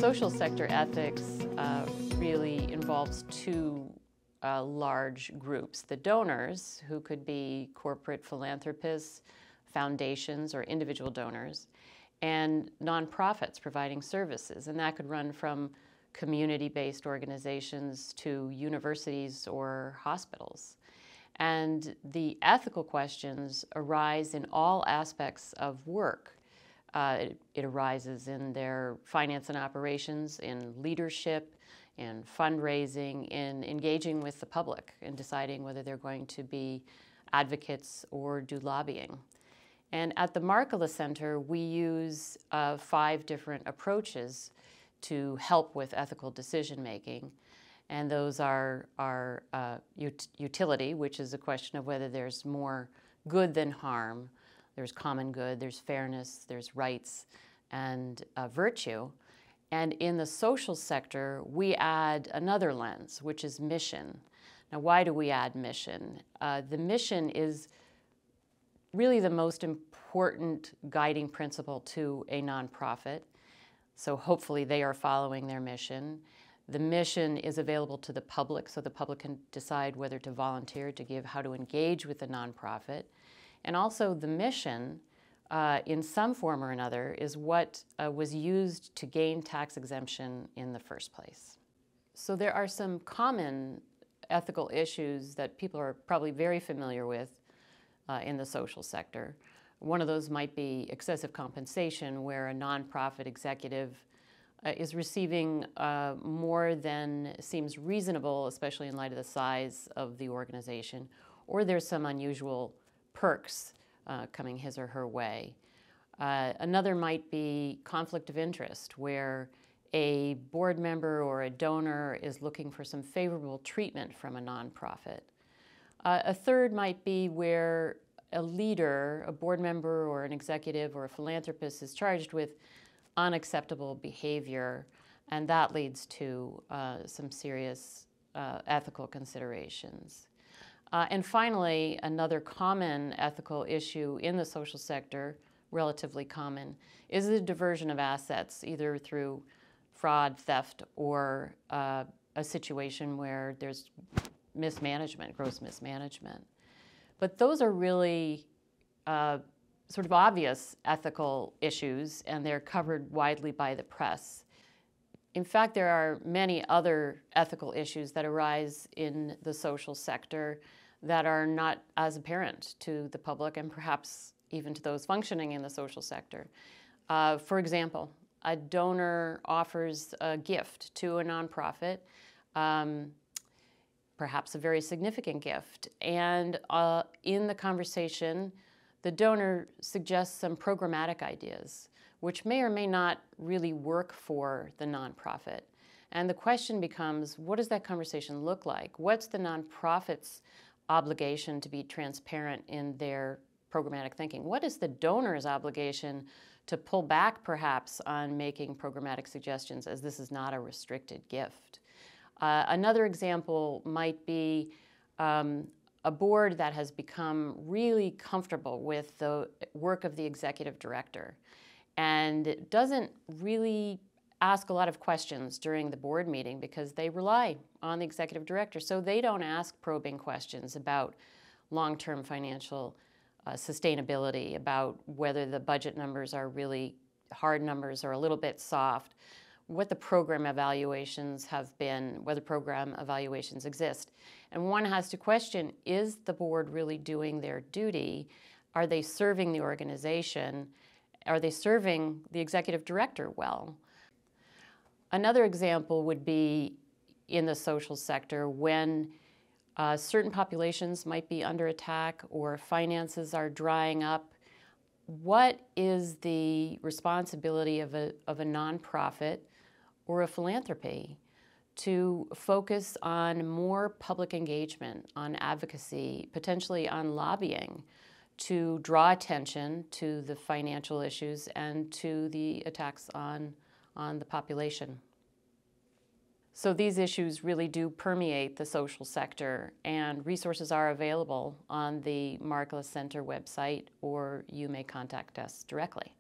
Social sector ethics really involves two large groups. The donors, who could be corporate philanthropists, foundations, or individual donors, and nonprofits providing services. And that could run from community-based organizations to universities or hospitals. And the ethical questions arise in all aspects of work. It arises in their finance and operations, in leadership, in fundraising, in engaging with the public, in deciding whether they're going to be advocates or do lobbying. And at the Markkula Center, we use 5 different approaches to help with ethical decision-making. And those are utility, which is a question of whether there's more good than harm. There's common good, there's fairness, there's rights, and virtue. And in the social sector, we add another lens, which is mission. Now, why do we add mission? The mission is really the most important guiding principle to a nonprofit. So hopefully they are following their mission. The mission is available to the public, so the public can decide whether to volunteer, to give, how to engage with the nonprofit. And also the mission, in some form or another, is what was used to gain tax exemption in the first place. So there are some common ethical issues that people are probably very familiar with in the social sector. One of those might be excessive compensation, where a nonprofit executive is receiving more than seems reasonable, especially in light of the size of the organization, or there's some unusual perks coming his or her way. Another might be conflict of interest, where a board member or a donor is looking for some favorable treatment from a nonprofit. A third might be where a leader, a board member or an executive or a philanthropist is charged with unacceptable behavior, and that leads to some serious ethical considerations. And finally, another common ethical issue in the social sector, relatively common, is the diversion of assets, either through fraud, theft, or a situation where there's mismanagement, gross mismanagement. But those are really sort of obvious ethical issues, and they're covered widely by the press. In fact, there are many other ethical issues that arise in the social sector that are not as apparent to the public and perhaps even to those functioning in the social sector. For example, a donor offers a gift to a nonprofit, perhaps a very significant gift, and in the conversation, the donor suggests some programmatic ideas, which may or may not really work for the nonprofit. And the question becomes, what does that conversation look like? What's the nonprofit's obligation to be transparent in their programmatic thinking? What is the donor's obligation to pull back perhaps on making programmatic suggestions, as this is not a restricted gift? Another example might be a board that has become really comfortable with the work of the executive director and doesn't really ask a lot of questions during the board meeting because they rely on the executive director. So they don't ask probing questions about long-term financial sustainability, about whether the budget numbers are really hard numbers or a little bit soft, what the program evaluations have been, whether program evaluations exist. And one has to question, is the board really doing their duty? Are they serving the organization? Are they serving the executive director well? Another example would be in the social sector when certain populations might be under attack or finances are drying up. What is the responsibility of a nonprofit or a philanthropy to focus on more public engagement, on advocacy, potentially on lobbying, to draw attention to the financial issues and to the attacks on the population? So these issues really do permeate the social sector, and resources are available on the Markkula Center website, or you may contact us directly.